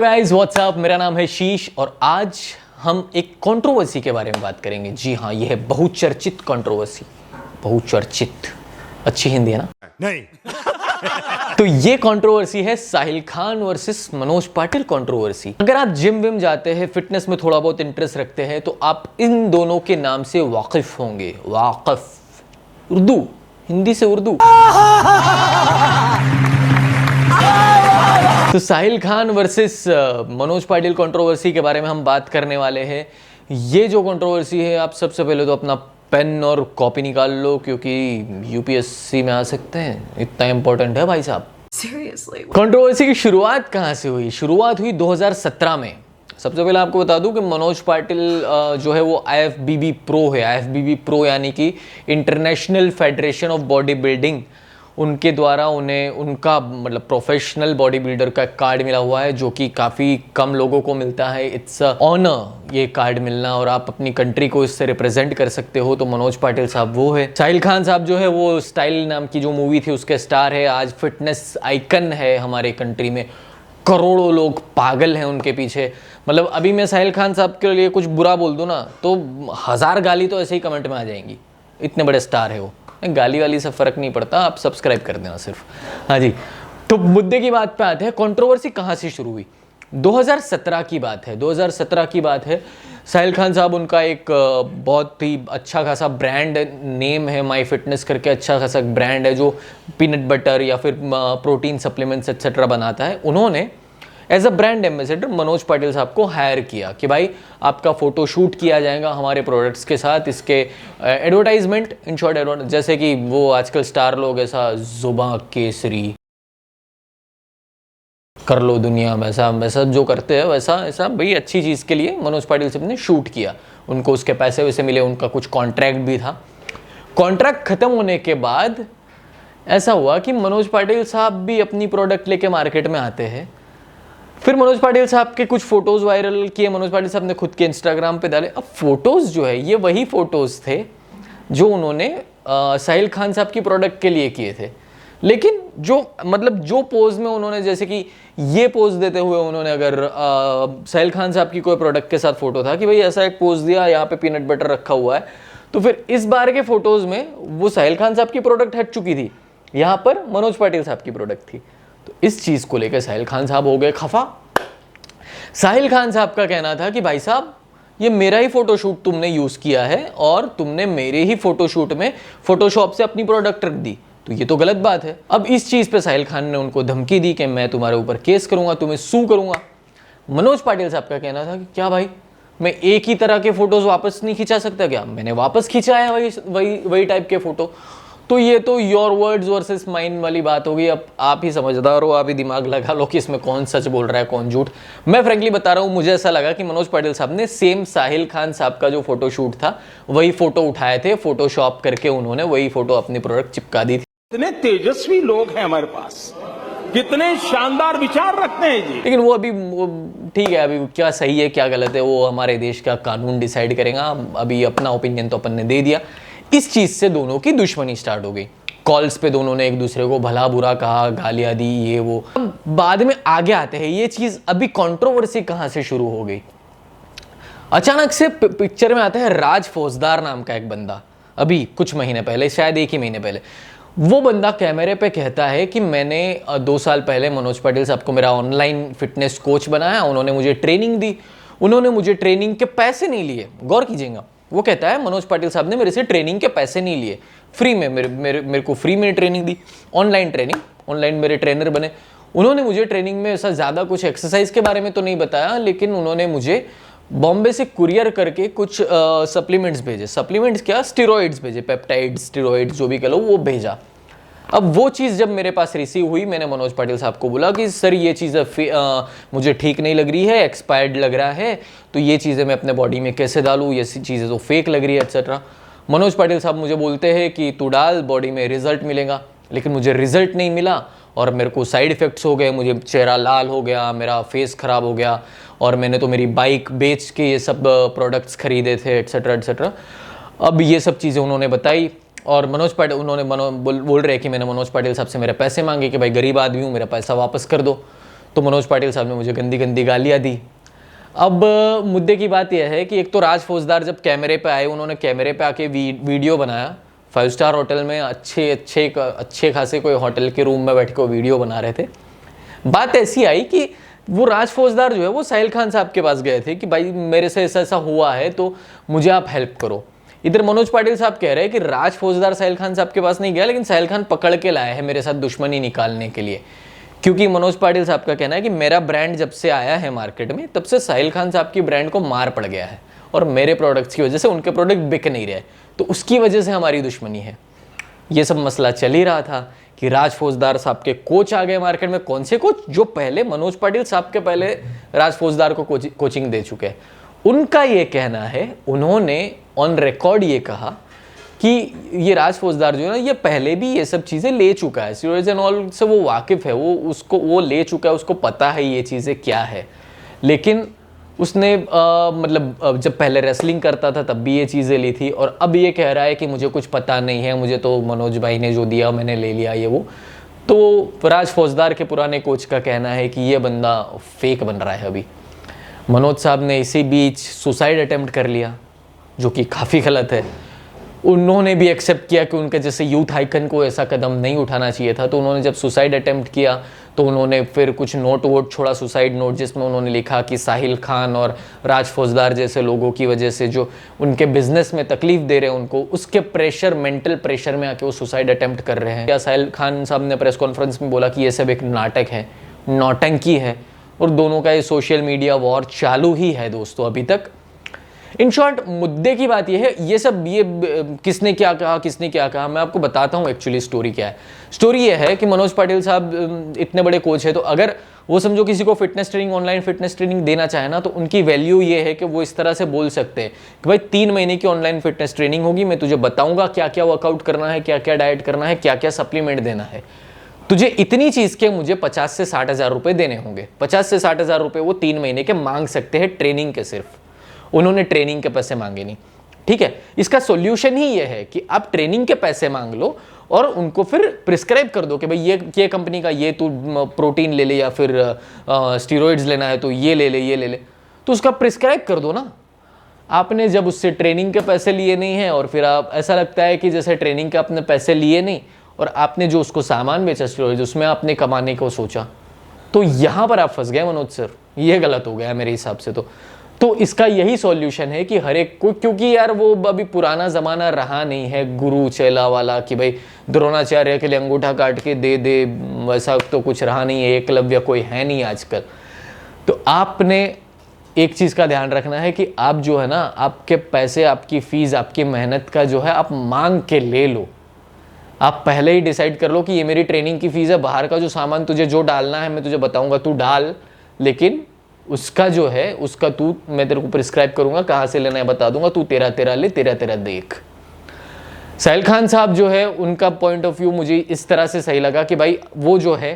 Guys what's up, मेरा नाम है शीश और आज हम एक कंट्रोवर्सी के बारे में बात करेंगे। जी हाँ, यह है बहुचर्चित कंट्रोवर्सी। बहुचर्चित अच्छी हिंदी है ना? नहीं। तो ये कंट्रोवर्सी है साहिल खान वर्सेस मनोज पाटिल कंट्रोवर्सी। अगर आप जिम विम जाते हैं, फिटनेस में थोड़ा बहुत इंटरेस्ट रखते हैं तो आप इन दोनों के नाम से वाकिफ होंगे। वाकिफ उर्दू, हिंदी से उर्दू। तो साहिल खान वर्सेस मनोज पाटिल कंट्रोवर्सी के बारे में हम बात करने वाले हैं। ये जो कंट्रोवर्सी है, आप सबसे पहले तो अपना पेन और कॉपी निकाल लो क्योंकि यूपीएससी में आ सकते हैं, इतना इंपॉर्टेंट है भाई साहब। सीरियसली कंट्रोवर्सी की शुरुआत कहाँ से हुई? शुरुआत हुई 2017 में। सबसे पहले आपको बता दूं कि मनोज पाटिल जो है वो IFBB प्रो है। IFBB प्रो यानी कि international federation of body building, उनके द्वारा उन्हें उनका मतलब प्रोफेशनल बॉडी बिल्डर का कार्ड मिला हुआ है, जो कि काफ़ी कम लोगों को मिलता है। इट्स ऑनर ये कार्ड मिलना, और आप अपनी कंट्री को इससे रिप्रेजेंट कर सकते हो। तो मनोज पाटिल साहब वो है। साहिल खान साहब जो है वो स्टाइल नाम की जो मूवी थी उसके स्टार है। आज फिटनेस आइकन है हमारे कंट्री में, करोड़ों लोग पागल हैं उनके पीछे। मतलब अभी मैं साहिल खान साहब के लिए कुछ बुरा बोल दूँ ना तो 1000 गाली तो ऐसे ही कमेंट में आ जाएंगी, इतने बड़े स्टार है वो। गाली वाली से फर्क नहीं पड़ता, आप सब्सक्राइब कर देना सिर्फ। हाँ जी, तो मुद्दे की बात पे आते हैं। कंट्रोवर्सी कहाँ से शुरू हुई? 2017 की बात है। 2017 की बात है। साहिल खान साहब, उनका एक बहुत ही अच्छा खासा ब्रांड नेम है, माई फिटनेस करके अच्छा खासा ब्रांड है जो पीनट बटर या फिर प्रोटीन सप्लीमेंट्स एक्सेट्रा बनाता है। उन्होंने as a brand ambassador Manoj Patil साहब को हायर किया कि भाई आपका फोटो शूट किया जाएगा हमारे प्रोडक्ट्स के साथ, इसके एडवर्टाइजमेंट, इन शॉर्ट एडवर्टाइज, जैसे कि वो आजकल स्टार लोग ऐसा जुबां केसरी कर लो दुनिया, वैसा वैसा जो करते हैं वैसा ऐसा भाई अच्छी चीज़ के लिए मनोज पाटिल साहब ने शूट किया। उनको उसके पैसे वैसे मिले, उनका कुछ कॉन्ट्रैक्ट भी था। कॉन्ट्रैक्ट खत्म होने के बाद ऐसा हुआ कि मनोज पाटिल साहब भी अपनी प्रोडक्ट लेके मार्केट में आते हैं। फिर मनोज पाटिल साहब के कुछ फोटोज़ वायरल किए, मनोज पाटिल साहब ने खुद के इंस्टाग्राम पे डाले। अब फोटोज़ जो है ये वही फोटोज़ थे जो उन्होंने साहिल खान साहब की प्रोडक्ट के लिए किए थे, लेकिन जो मतलब जो पोज में उन्होंने, जैसे कि ये पोज देते हुए उन्होंने, अगर साहिल खान साहब की कोई प्रोडक्ट के साथ फोटो था कि भाई ऐसा एक पोज दिया, यहाँ पे पीनट बटर रखा हुआ है, तो फिर इस बार के फोटोज़ में वो साहिल खान साहब की प्रोडक्ट हट चुकी थी, यहाँ पर मनोज पाटिल साहब की प्रोडक्ट थी। तो इस चीज़ को लेकर साहिल खान साहब हो गए खफा। साहिल खान साहब का कहना था कि भाई साहब ये मेरा ही फोटोशूट तुमने यूज़ किया है और तुमने मेरे ही फोटोशूट में फोटोशॉप से अपनी प्रोडक्ट रख दी, तो ये तो गलत बात है। अब इस चीज़ पे साहिल खान ने उनको धमकी दी कि मैं तुम्हारे ऊपर केस करूँगा, तुम्हें सू करूँगा। मनोज पाटिल साहब का कहना था कि क्या भाई मैं एक ही तरह के फ़ोटोज़ वापस नहीं खिंचा सकता क्या? मैंने वापस खिंचाया वही टाइप के फ़ोटो। तो ये तो योर वर्ड्स वर्सेस माइन वाली बात होगी। अब आप ही समझदार हो, आप ही दिमाग लगा लो कि इसमें कौन सच बोल रहा है कौन झूठ। मैं फ्रेंकली बता रहा हूँ, मुझे ऐसा लगा कि मनोज पाटिल साहब ने सेम साहिल खान साहब का जो फोटो शूट था वही फोटो उठाए थे, फोटोशॉप करके उन्होंने वही फोटो अपनी प्रोडक्ट चिपका दी थी। कितने तेजस्वी लोग हैं हमारे पास, कितने शानदार विचार रखते हैं जी। लेकिन वो अभी ठीक है, अभी क्या सही है क्या गलत है वो हमारे देश का कानून डिसाइड करेगा। अभी अपना ओपिनियन तो अपन ने दे दिया। इस चीज से दोनों की दुश्मनी स्टार्ट हो गई। कॉल्स पे दोनों ने एक दूसरे को भला बुरा कहा, गालियां दी, ये वो। अब बाद में आगे आते हैं ये चीज। अभी कंट्रोवर्सी कहां से शुरू हो गई? अचानक से पिक्चर में आता है राज फौजदार नाम का एक बंदा। अभी कुछ महीने पहले, शायद 1 ही महीने पहले, वो बंदा कैमरे पे कहता है कि मैंने 2 साल पहले मनोज पाटिल साहब को मेरा ऑनलाइन फिटनेस कोच बनाया, उन्होंने मुझे ट्रेनिंग दी, उन्होंने मुझे ट्रेनिंग के पैसे नहीं लिए। गौर कीजिएगा, वो कहता है मनोज पाटिल साहब ने मेरे से ट्रेनिंग के पैसे नहीं लिए, फ्री में मेरे को फ्री में ट्रेनिंग दी, ऑनलाइन ट्रेनिंग, ऑनलाइन मेरे ट्रेनर बने। उन्होंने मुझे ट्रेनिंग में ऐसा ज़्यादा कुछ एक्सरसाइज के बारे में तो नहीं बताया, लेकिन उन्होंने मुझे बॉम्बे से कुरियर करके कुछ सप्लीमेंट्स भेजे। सप्लीमेंट्स क्या, स्टेरॉइड्स भेजे, पेप्टाइड्स, स्टेरॉइड्स जो भी कह लो, वो भेजा। अब वो चीज़ जब मेरे पास रिसीव हुई, मैंने मनोज पाटिल साहब को बोला कि सर ये चीज़ें मुझे ठीक नहीं लग रही है, एक्सपायर्ड लग रहा है, तो ये चीज़ें मैं अपने बॉडी में कैसे डालूँ, ये चीज़ें तो फेक लग रही है एक्सेट्रा। मनोज पाटिल साहब मुझे बोलते हैं कि तू डाल, बॉडी में रिजल्ट मिलेगा। लेकिन मुझे रिजल्ट नहीं मिला और मेरे को साइड इफ़ेक्ट्स हो गए, मुझे चेहरा लाल हो गया, मेरा फेस ख़राब हो गया, और मैंने तो मेरी बाइक बेच के ये सब प्रोडक्ट्स खरीदे थे एक्सेट्रा एक्सेट्रा। अब ये सब चीज़ें उन्होंने बताई और मनोज पाटिल उन्होंने बोल रहे कि मैंने मनोज पाटिल साहब से मेरे पैसे मांगे कि भाई गरीब आदमी हूँ, मेरा पैसा वापस कर दो। तो मनोज पाटिल साहब ने मुझे गंदी गंदी गालियाँ दी। अब मुद्दे की बात यह है कि एक तो राज फौजदार जब कैमरे पे आए, उन्होंने कैमरे पे आके वीडियो बनाया, 5 स्टार होटल में अच्छे खासे कोई होटल के रूम में बैठ के वीडियो बना रहे थे। बात ऐसी आई कि वो राज फौजदार जो है वो साहिल खान साहब के पास गए थे कि भाई मेरे से ऐसा ऐसा हुआ है तो मुझे आप हेल्प करो। इधर मनोज पाटिल साहब कह रहे हैं कि राज फौजदार साहिल खान साहब के पास नहीं गया, लेकिन साहिल खान पकड़ के लाया है मेरे साथ दुश्मनी निकालने के लिए। क्योंकि मनोज पाटिल साहब का कहना है कि मेरा ब्रांड जब से आया है मार्केट में तब से साहिल खान साहब की ब्रांड को मार पड़ गया है और मेरे प्रोडक्ट्स की वजह से उनके प्रोडक्ट बिक नहीं रहे, तो उसकी वजह से हमारी दुश्मनी है। ये सब मसला चल ही रहा था कि राज फौजदार साहब के कोच आ गए मार्केट में। कौन से कोच? जो पहले मनोज पाटिल साहब के पहले राज फौजदार को कोचिंग दे चुके हैं। उनका ये कहना है, उन्होंने ऑन रिकॉर्ड ये कहा कि ये राज फौजदार जो है ना, ये पहले भी ये सब चीज़ें ले चुका है, स्टेरॉइड्स एंड ऑल से वो वाकिफ़ है, वो ले चुका है, उसको पता है ये चीज़ें क्या है। लेकिन उसने मतलब जब पहले रेसलिंग करता था तब भी ये चीज़ें ली थी, और अब ये कह रहा है कि मुझे कुछ पता नहीं है, मुझे तो मनोज भाई ने जो दिया मैंने ले लिया ये वो। तो राज फौजदार के पुराने कोच का कहना है कि ये बंदा फेक बन रहा है। अभी मनोज साहब ने इसी बीच सुसाइड अटेम्प्ट कर लिया, जो कि काफ़ी गलत है। उन्होंने भी एक्सेप्ट किया कि उनके जैसे यूथ आइकन को ऐसा कदम नहीं उठाना चाहिए था। तो उन्होंने जब सुसाइड अटेम्प्ट किया तो उन्होंने फिर कुछ नोट वोट छोड़ा, सुसाइड नोट, जिसमें उन्होंने लिखा कि साहिल खान और राज फौजदार जैसे लोगों की वजह से जो उनके बिजनेस में तकलीफ दे रहे हैं उनको, उसके प्रेशर, मेंटल प्रेशर में आके वो सुसाइड अटेम्प्ट कर रहे हैं। या साहिल खान साहब ने प्रेस कॉन्फ्रेंस में बोला कि ये सब एक नाटक है, नौटंकी है, और दोनों का ये सोशल मीडिया वॉर चालू ही है दोस्तों अभी तक। इन शॉर्ट मुद्दे की बात यह है, ये सब ये किसने क्या कहा मैं आपको बताता हूँ एक्चुअली स्टोरी क्या है। स्टोरी ये है कि मनोज पाटिल साहब इतने बड़े कोच है, तो अगर वो समझो किसी को fitness training, online fitness training देना चाहे ना, तो उनकी वैल्यू ये है कि वो इस तरह से बोल सकते हैं कि भाई 3 महीने की ऑनलाइन फिटनेस ट्रेनिंग होगी, मैं तुझे बताऊंगा क्या क्या वर्कआउट करना है, क्या क्या डाइट करना है, क्या क्या सप्लीमेंट देना है, तुझे इतनी चीज़ के मुझे 50 से 60 हज़ार रुपये देने होंगे। 50 से 60 हज़ार रुपये वो 3 महीने के मांग सकते हैं ट्रेनिंग के। सिर्फ उन्होंने ट्रेनिंग के पैसे मांगे नहीं, ठीक है। इसका सॉल्यूशन ही ये है कि आप ट्रेनिंग के पैसे मांग लो और उनको फिर प्रिस्क्राइब कर दो कि भाई ये कंपनी का ये तू प्रोटीन ले ले, या फिर स्टीरॉइड्स लेना है तो ये ले ले, तो उसका प्रिस्क्राइब कर दो ना। आपने जब उससे ट्रेनिंग के पैसे लिए नहीं है और फिर आप, ऐसा लगता है कि जैसे ट्रेनिंग के आपने पैसे लिए नहीं और आपने जो उसको सामान बेचा स्टीरॉइड्स, उसमें आपने कमाने को सोचा, तो यहाँ पर आप फंस गए मनोज सर। ये गलत हो गया मेरे हिसाब से। तो इसका यही सॉल्यूशन है कि हर एक को, क्योंकि यार वो अभी पुराना ज़माना रहा नहीं है गुरु चेला वाला कि भाई द्रोणाचार्य के लिए अंगूठा काट के दे, वैसा तो कुछ रहा नहीं है। एकलव्य कोई है नहीं आजकल। तो आपने एक चीज़ का ध्यान रखना है कि आप जो है ना, आपके पैसे, आपकी फ़ीस, आपकी मेहनत का जो है आप मांग के ले लो। आप पहले ही डिसाइड कर लो कि ये मेरी ट्रेनिंग की फ़ीस है, बाहर का जो सामान तुझे जो डालना है मैं तुझे बताऊंगा, तू डाल, लेकिन उसका जो है उसका मैं तेरे को प्रिस्क्राइब करूंगा, कहाँ से लेना है बता दूंगा, तू तेरा ले, तेरा देख। साहिल खान साहब जो है उनका पॉइंट ऑफ व्यू मुझे इस तरह से सही लगा कि भाई वो जो है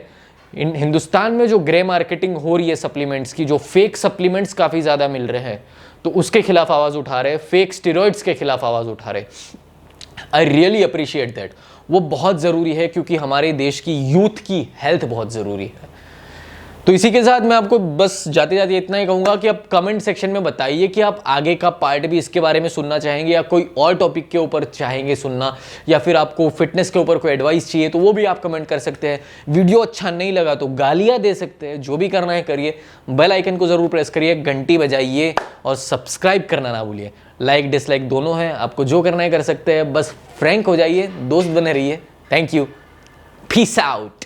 हिंदुस्तान में जो ग्रे मार्केटिंग हो रही है सप्लीमेंट्स की, जो फेक सप्लीमेंट्स काफ़ी ज़्यादा मिल रहे हैं, तो उसके खिलाफ आवाज़ उठा रहे, फेक स्टेरॉइड्स के खिलाफ आवाज़ उठा रहे। I really appreciate that. वो बहुत ज़रूरी है क्योंकि हमारे देश की यूथ की हेल्थ बहुत ज़रूरी है। तो इसी के साथ मैं आपको बस जाते जाते इतना ही कहूँगा कि आप कमेंट सेक्शन में बताइए कि आप आगे का पार्ट भी इसके बारे में सुनना चाहेंगे, या कोई और टॉपिक के ऊपर चाहेंगे सुनना, या फिर आपको फिटनेस के ऊपर कोई एडवाइस चाहिए तो वो भी आप कमेंट कर सकते हैं। वीडियो अच्छा नहीं लगा तो गालियाँ दे सकते हैं, जो भी करना है करिए। बेल आइकन को ज़रूर प्रेस करिए, घंटी बजाइए और सब्सक्राइब करना ना भूलिए। लाइक डिसलाइक दोनों हैं, आपको जो करना है कर सकते हैं, बस फ्रैंक हो जाइए, दोस्त बने रहिए। Thank you, peace out.